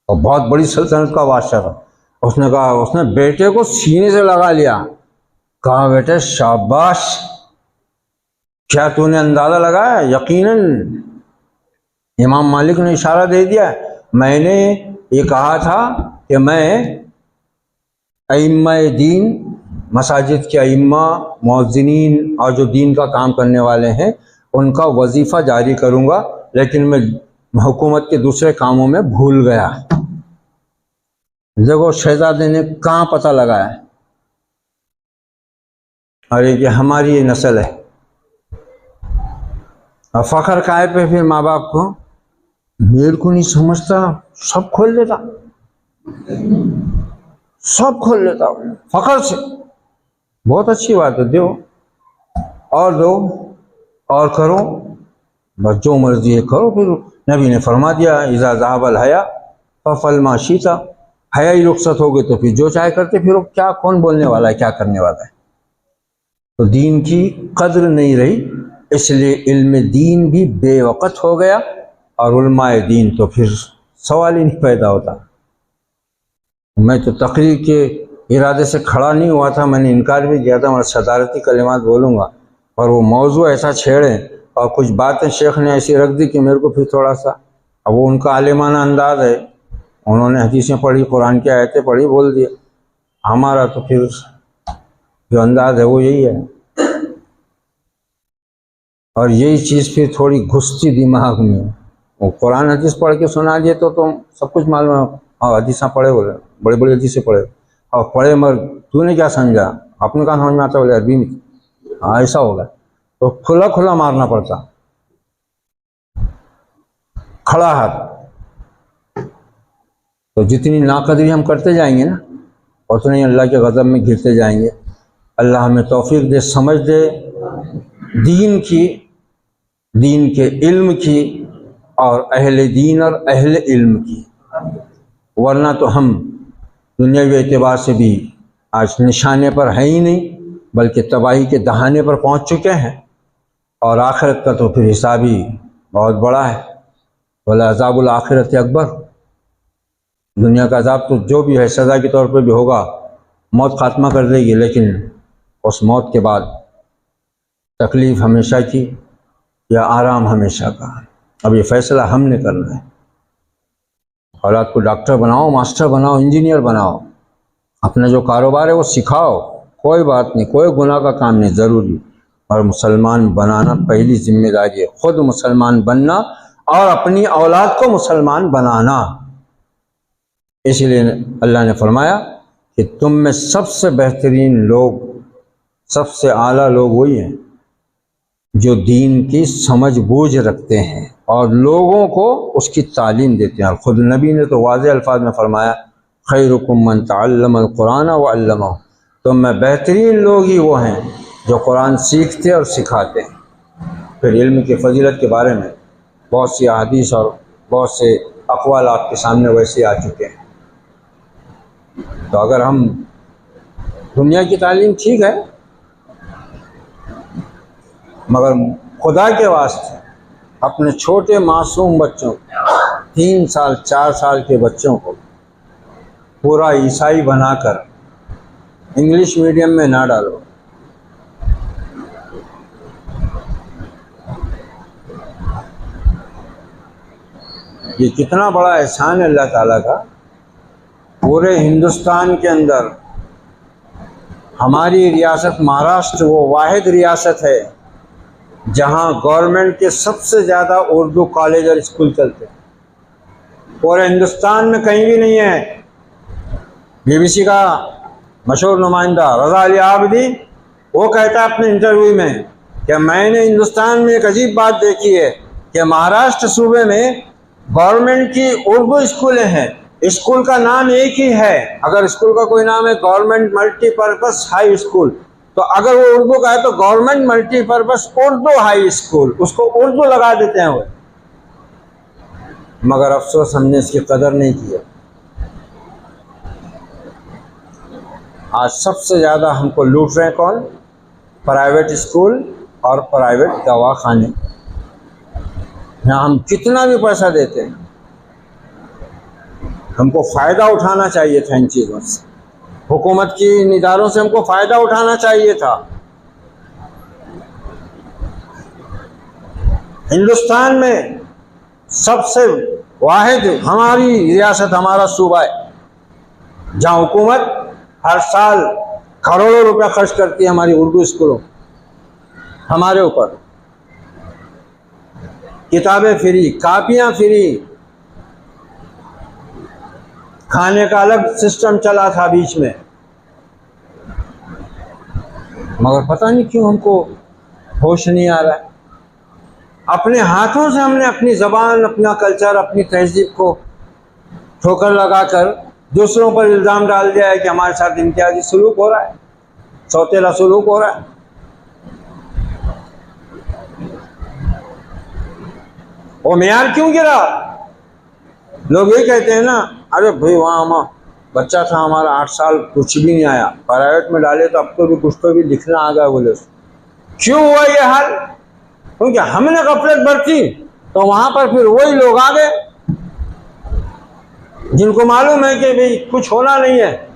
और बहुत बड़ी सल्तनत का बादशाह था। उसने कहा, उसने बेटे को सीने से लगा लिया, कहा बेटे शाबाश, क्या तूने अंदाजा लगाया। यकीनन इमाम मालिक ने इशारा दे दिया, मैंने ये कहा था कि मैं अइम्मा दीन, मसाजिद के अइम्मा, मुअज्जिनीन और जो दीन का काम करने वाले हैं उनका वजीफ़ा जारी करूँगा, लेकिन मैं हुकूमत के दूसरे कामों में भूल गया। देखो शहजादे ने कहाँ पता लगाया, अरे कि हमारी ये नस्ल है। और फ़ख्र काय पे फिर माँ बाप को, मेरे को नहीं समझता, सब खोल लेता, सब खोल लेता फ़ख्र से। बहुत अच्छी बात है, दो और दो और करो, बस जो मर्जी है करो। फिर नबी ने फरमा दिया, इज़ा ज़हाबल हया फफल मा शीता, हया ही रुखसत हो गए तो फिर जो चाहे करते फिर क्या, कौन बोलने वाला है, क्या करने वाला है। तो दीन की कद्र नहीं रही, इसलिए इल्म दीन भी बेवक़्त हो गया और उलमाए दीन तो फिर सवाल ही नहीं पैदा होता। मैं तो तकरीर के इरादे से खड़ा नहीं हुआ था, मैंने इनकार भी किया था, मैं सदारती कलिमात बोलूँगा, और वो मौजू ऐसा छेड़े और कुछ बातें शेख ने ऐसी रख दी कि मेरे को फिर थोड़ा सा, अब वो उनका आलिमाना अंदाज़ है, उन्होंने हदीसें पढ़ी, कुरान की आयतें पढ़ी, बोल दिया। हमारा तो फिर जो अंदाज़ है वो यही है, और यही चीज़ फिर थोड़ी घुसती दिमाग में। वो कुरान हदीस पढ़ के सुना दिए तो तुम सब कुछ मालूम है, हाँ हदीसा पढ़े, बोले बड़े बड़े हदीसें पढ़े, और पढ़े मगर तूने क्या समझा, अपने कहाँ समझ में आता, बोले अरबी में, हाँ ऐसा होगा। तो खुला खुला मारना पड़ता, खड़ा हाथ। तो जितनी नाकदरी हम करते जाएंगे ना, उतने ही अल्लाह के गज़ब में गिरते जाएंगे। अल्लाह हमें तौफीक दे, समझ दे दीन की, दीन के इल्म की और अहले दीन और अहले इल्म की, वरना तो हम दुनियावी एतबार से भी आज निशाने पर है ही नहीं, बल्कि तबाही के दहाने पर पहुंच चुके हैं। और आखिरत का तो फिर हिसाब ही बहुत बड़ा है। वला अज़ाबुल आखिरत अकबर, दुनिया का अज़ाब तो जो भी है सज़ा के तौर पर भी होगा, मौत खात्मा कर देगी, लेकिन उस मौत के बाद तकलीफ़ हमेशा की या आराम हमेशा का, अब ये फ़ैसला हमने करना है। औलाद को डॉक्टर बनाओ, मास्टर बनाओ, इंजीनियर बनाओ, अपना जो कारोबार है वो सिखाओ, कोई बात नहीं, कोई गुनाह का काम नहीं, ज़रूरी। और मुसलमान बनाना पहली जिम्मेदारी है, ख़ुद मुसलमान बनना और अपनी औलाद को मुसलमान बनाना। इसलिए अल्लाह ने फरमाया कि तुम में सबसे बेहतरीन लोग, सबसे आला लोग वही हैं जो दीन की समझ बूझ रखते हैं और लोगों को उसकी तालीम देते हैं। और ख़ुद नबी ने तो वाज़ेह अल्फाज में फरमाया, खैरुकुम मन तअल्लमल कुरान व अल्लमहु, तो मैं बेहतरीन लोग ही वो हैं जो कुरान सीखते और सिखाते हैं। फिर इल्म की फजीलत के बारे में बहुत सी अहादीस और बहुत से अक़वाल आपके सामने वैसे आ चुके हैं। तो अगर हम दुनिया की तालीम ठीक है, मगर खुदा के वास्ते अपने छोटे मासूम बच्चों, 3 साल 4 साल के बच्चों को पूरा ईसाई बनाकर इंग्लिश मीडियम में ना डालो। ये कितना बड़ा एहसान है अल्लाह ताला का। पूरे हिंदुस्तान के अंदर हमारी रियासत महाराष्ट्र वो वाहिद रियासत है जहाँ गवर्नमेंट के सबसे ज़्यादा उर्दू कॉलेज और स्कूल चलते हैं। पूरे हिंदुस्तान में कहीं भी नहीं है। बीबीसी का मशहूर नुमाइंदा रज़ा अली आबिदी वो कहता है अपने इंटरव्यू में कि मैंने हिंदुस्तान में एक अजीब बात देखी है कि महाराष्ट्र सूबे में गवर्नमेंट की उर्दू स्कूलें हैं, स्कूल का नाम एक ही है। अगर स्कूल का कोई नाम है गवर्नमेंट मल्टीपर्पस हाई स्कूल, तो अगर वो उर्दू का है तो government multipurpose Urdu high school, उसको उर्दू लगा देते हैं वो। मगर अफसोस हमने इसकी कदर नहीं की। आज सबसे ज़्यादा हमको लूट रहे हैं कौन? प्राइवेट स्कूल और प्राइवेट दवाखाने। यहाँ हम कितना भी पैसा देते हैं, हमको फ़ायदा उठाना चाहिए था इन चीज़ों से, हुकूमत की इन इदारों से हमको फ़ायदा उठाना चाहिए था। हिंदुस्तान में सबसे वाहिद हमारी रियासत, हमारा सूबा है जहाँ हुकूमत हर साल करोड़ों रुपया खर्च करती है हमारी उर्दू स्कूलों, हमारे ऊपर। किताबें फ्री, कापियाँ फ्री, खाने का अलग सिस्टम चला था बीच में। मगर पता नहीं क्यों हमको होश नहीं आ रहा है। अपने हाथों से हमने अपनी ज़बान, अपना कल्चर, अपनी तहजीब को ठोकर लगाकर दूसरों पर इल्ज़ाम डाल दिया है कि हमारे साथ इम्तियाजी सलूक हो रहा है, सौतेला सलूक हो रहा है। वो मेयार क्यों गिरा? लोग यही कहते हैं ना, अरे भाई वहाँ बच्चा था हमारा 8 साल कुछ भी नहीं आया, प्राइवेट में डाले तो अब तो भी कुछ तो भी लिखना आ गया। बोले क्यों हुआ ये हाल? क्योंकि हमने गफलत बरती तो वहाँ पर फिर वही लोग आ गए जिनको मालूम है कि भाई कुछ होना नहीं है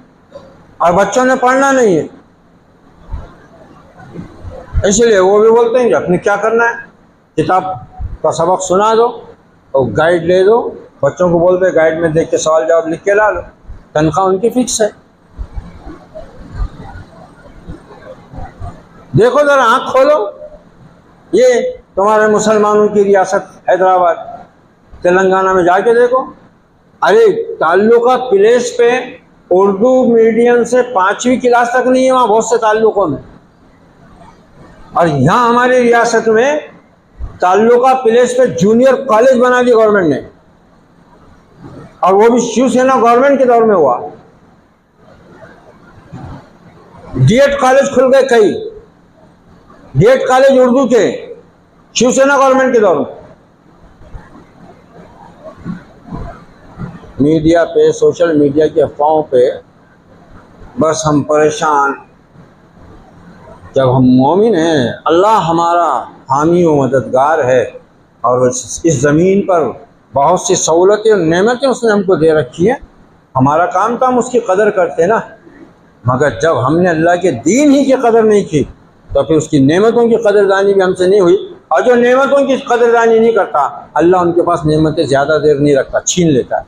और बच्चों ने पढ़ना नहीं है, इसलिए वो भी बोलते हैं कि अपने क्या करना है, किताब का सबक सुना दो और गाइड ले दो। बच्चों को बोलते गाइड में देख के सवाल जवाब लिख के ला लो, तनख्वाह उनकी फिक्स है। देखो जरा आँख खोलो, ये तुम्हारे मुसलमानों की रियासत हैदराबाद, तेलंगाना में जाके देखो। अरे ताल्लुका प्लेस पे उर्दू मीडियम से 5वीं क्लास तक नहीं है वहाँ बहुत से ताल्लुकों में, और यहाँ हमारी रियासत में ताल्लुका प्लेस पे जूनियर कॉलेज बना दी गवर्नमेंट ने, और वो भी शिवसेना गवर्नमेंट के दौर में हुआ। डीएड कॉलेज खुल गए कई, डीएड कॉलेज उर्दू के शिवसेना गवर्नमेंट के दौर में। मीडिया पे, सोशल मीडिया की अफवाहों पे बस हम परेशान। जब हम मोमिन हैं, अल्लाह हमारा हामी व मददगार है और इस ज़मीन पर बहुत सी सहूलतें और नेमतें उसने हमको दे रखी हैं। हमारा काम तो हम उसकी कदर करते ना, मगर जब हमने अल्लाह के दीन ही की कदर नहीं की तो फिर उसकी नेमतों की कदरदानी भी हमसे नहीं हुई। और जो नेमतों की कदरदानी नहीं करता, अल्लाह उनके पास नेमतें ज़्यादा देर नहीं रखता, छीन लेता है।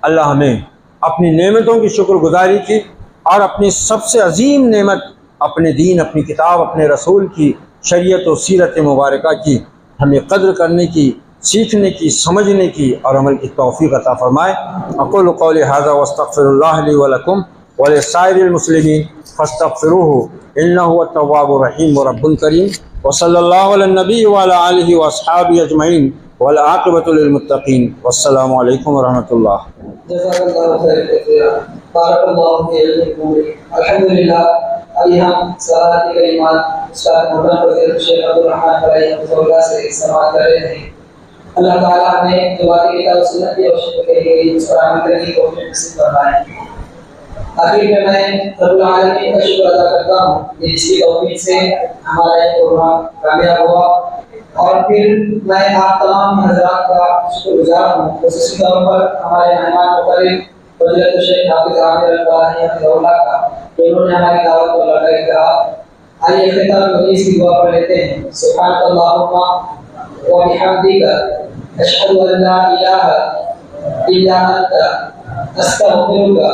अल्लाह हमें अपनी नेमतों की शुक्रगुजारी की और अपनी सबसे अजीम नेमत अपने दीन, अपनी किताब, अपने रसूल की शरीयत और सीरत मुबारक की हमें कद्र करने की, सीखने की, समझने की और अमल की तौफीक अता फरमाए। अक़ूलु क़ौली हाज़ा वस्तग़फ़िरुल्लाह ली व लकुम व लिसाइरिल मुस्लिमीन फ़स्तग़फ़िरूहु इन्नहु हुवत-तव्वाबुर रहीम व रब्बुल करीम व सल्लल्लाहु अला नबी व अला आलिहि व अस्हाबिहि अजमईन वल आक़िबतु लिल मुत्तक़ीन। वस्सलामु अलैकुम व रहमतुल्लाह। जज़ाकल्लाहु खैरन, बारकल्लाहु फ़ीकुम। अल्हम्दुलिल्लाह, अभी हम सलात करीमात उस्ताद मौलाना फज़ील शेख अब्दुल रहमान फलाई हफ़िज़हुल्लाह से समाअत कर रहे थे। अल्लाह ताला हमें जो बातें किताब सुन्नत की रोशनी में कही गई उस पर अमल करने की तौफीक नसीब फरमाए। आखिर में मैं रब्बुल आलमीन का शुक्र अदा करता हूँ जिसकी तौफीक से हमारा ये प्रोग्राम कामयाब हुआ। और फिर मैं आप तमाम हज़रात का शुक्रगुज़ार हूँ, ख़ुसूसी तौर पर हमारे मेहमान मुक़र्रिर फज़ीलत शेख हाफ़िज़ आमिर अल-फ़लाही हफ़िज़हुल्लाह का, जिन्होंने हमारी दावत को लगाई कहा। आइए ख़िताब नबीस की दुआ पढ़ लेते हैं। सुब्हानकल्लाहुम्मा व बिहम्दिका अशहदु अन ला इलाहा इल्ला अंता अस्तग़फिरुका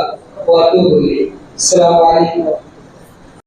व अतूबु इलैक। अस्सलामु अलैकुम।